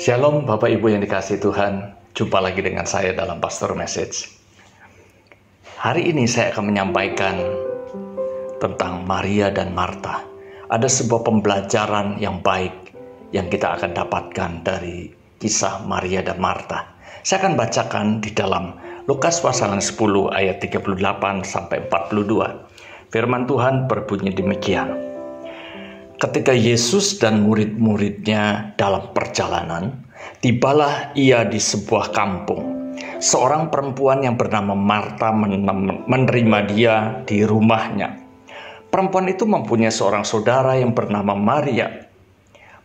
Shalom Bapak Ibu yang dikasihi Tuhan. Jumpa lagi dengan saya dalam Pastor Message. Hari ini saya akan menyampaikan tentang Maria dan Marta. Ada sebuah pembelajaran yang baik yang kita akan dapatkan dari kisah Maria dan Marta. Saya akan bacakan di dalam Lukas pasal 10 ayat 38 sampai 42. Firman Tuhan berbunyi demikian. Ketika Yesus dan murid-muridnya dalam perjalanan, tibalah ia di sebuah kampung. Seorang perempuan yang bernama Marta menerima dia di rumahnya. Perempuan itu mempunyai seorang saudara yang bernama Maria.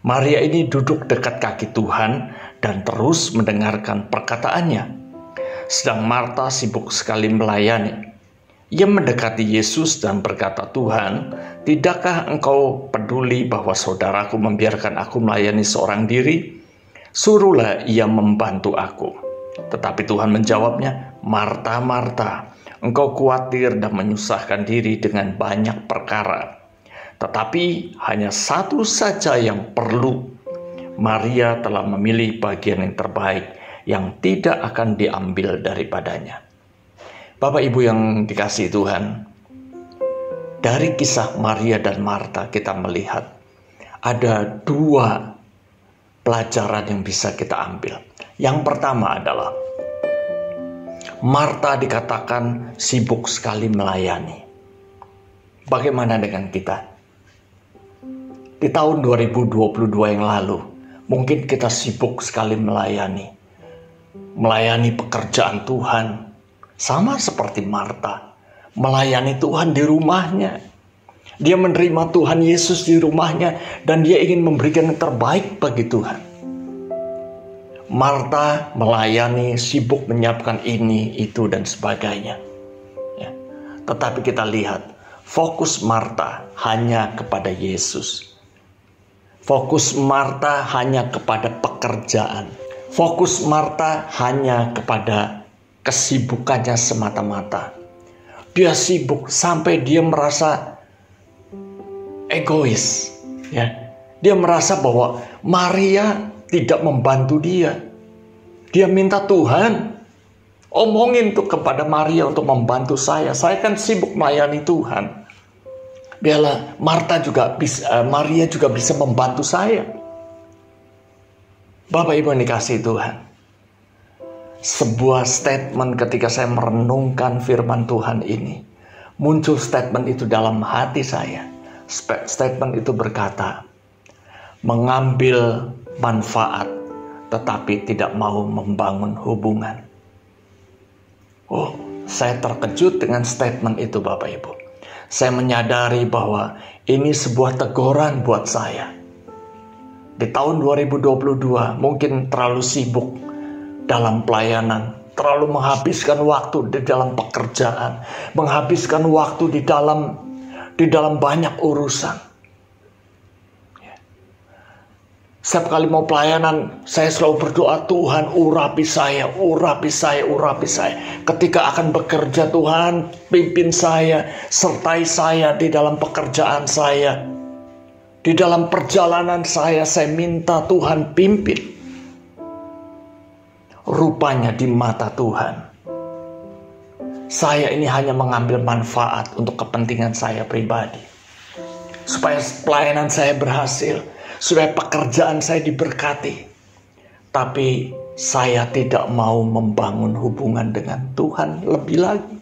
Maria ini duduk dekat kaki Tuhan dan terus mendengarkan perkataannya. Sedang Marta sibuk sekali melayani. Ia mendekati Yesus dan berkata, "Tuhan, tidakkah engkau peduli bahwa saudaraku membiarkan aku melayani seorang diri? Suruhlah ia membantu aku." Tetapi Tuhan menjawabnya, "Marta, Marta, engkau khawatir dan menyusahkan diri dengan banyak perkara. Tetapi hanya satu saja yang perlu. Maria telah memilih bagian yang terbaik yang tidak akan diambil daripadanya." Bapak Ibu yang dikasihi Tuhan, dari kisah Maria dan Marta kita melihat ada dua pelajaran yang bisa kita ambil. Yang pertama adalah Marta dikatakan sibuk sekali melayani. Bagaimana dengan kita? Di tahun 2022 yang lalu, mungkin kita sibuk sekali melayani pekerjaan Tuhan. Sama seperti Marta, melayani Tuhan di rumahnya. Dia menerima Tuhan Yesus di rumahnya dan dia ingin memberikan yang terbaik bagi Tuhan. Marta melayani, sibuk menyiapkan ini, itu, dan sebagainya. Ya. Tetapi kita lihat, fokus Marta hanya kepada Yesus. Fokus Marta hanya kepada pekerjaan. Fokus Marta hanya kepada kesibukannya semata-mata. Dia sibuk sampai dia merasa egois. Ya. Dia merasa bahwa Maria tidak membantu dia. Dia minta, "Tuhan, omongin tuh kepada Maria untuk membantu saya. Saya kan sibuk melayani Tuhan. Biarlah Maria juga bisa membantu saya." Bapak Ibu yang dikasihi Tuhan, sebuah statement ketika saya merenungkan firman Tuhan ini, muncul statement itu dalam hati saya. Statement itu berkata, mengambil manfaat tetapi tidak mau membangun hubungan. Saya terkejut dengan statement itu Bapak Ibu. Saya menyadari bahwa ini sebuah teguran buat saya. Di tahun 2022 mungkin terlalu sibuk dalam pelayanan, terlalu menghabiskan waktu di dalam pekerjaan, menghabiskan waktu di dalam banyak urusan. Setiap kali mau pelayanan, saya selalu berdoa, "Tuhan, urapi saya, urapi saya, urapi saya." Ketika akan bekerja, Tuhan, pimpin saya, sertai saya di dalam pekerjaan saya. Di dalam perjalanan saya minta Tuhan pimpin. Rupanya di mata Tuhan, saya ini hanya mengambil manfaat untuk kepentingan saya pribadi. Supaya pelayanan saya berhasil, supaya pekerjaan saya diberkati. Tapi saya tidak mau membangun hubungan dengan Tuhan lebih lagi.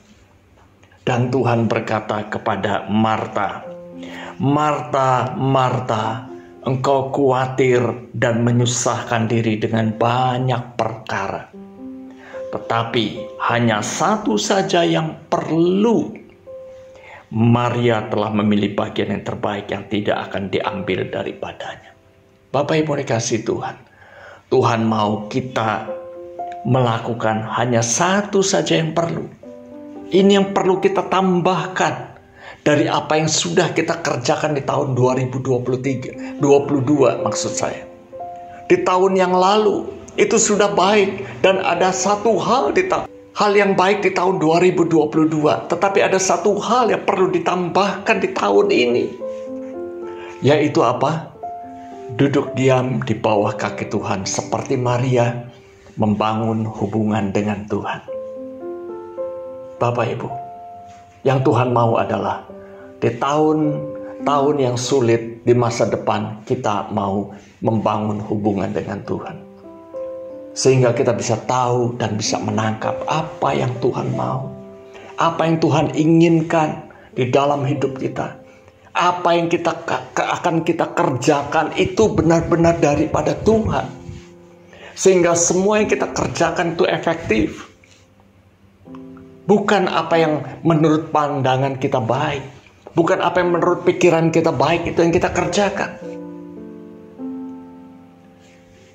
Dan Tuhan berkata kepada Marta, "Marta, Marta, engkau khawatir dan menyusahkan diri dengan banyak perkara. Tetapi hanya satu saja yang perlu. Maria telah memilih bagian yang terbaik yang tidak akan diambil daripadanya." Bapak Ibu dikasihi Tuhan, Tuhan mau kita melakukan hanya satu saja yang perlu. Ini yang perlu kita tambahkan dari apa yang sudah kita kerjakan di tahun 2022 maksud saya. Di tahun yang lalu itu sudah baik dan ada satu hal yang baik di tahun 2022, tetapi ada satu hal yang perlu ditambahkan di tahun ini. Yaitu apa? duduk diam di bawah kaki Tuhan seperti Maria membangun hubungan dengan Tuhan. Bapak Ibu, yang Tuhan mau adalah di tahun yang sulit di masa depan kita mau membangun hubungan dengan Tuhan. Sehingga kita bisa tahu dan bisa menangkap apa yang Tuhan mau. Apa yang Tuhan inginkan di dalam hidup kita. Apa yang akan kita kerjakan itu benar-benar daripada Tuhan. Sehingga semua yang kita kerjakan itu efektif. Bukan apa yang menurut pandangan kita baik. Bukan apa yang menurut pikiran kita baik itu yang kita kerjakan.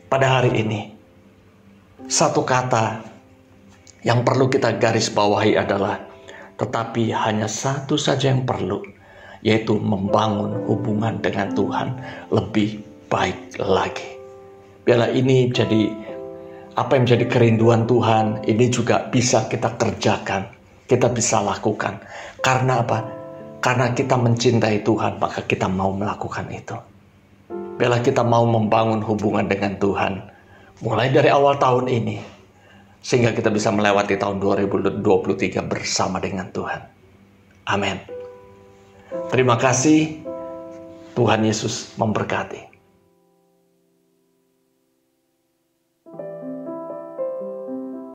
Pada hari ini, satu kata yang perlu kita garis bawahi adalah, tetapi hanya satu saja yang perlu, yaitu membangun hubungan dengan Tuhan lebih baik lagi. Biarlah ini jadi apa yang menjadi kerinduan Tuhan, ini juga bisa kita kerjakan, kita bisa lakukan. Karena apa? Karena kita mencintai Tuhan, maka kita mau melakukan itu. Biarlah kita mau membangun hubungan dengan Tuhan, mulai dari awal tahun ini, sehingga kita bisa melewati tahun 2023 bersama dengan Tuhan. Amin. Terima kasih. Tuhan Yesus memberkati.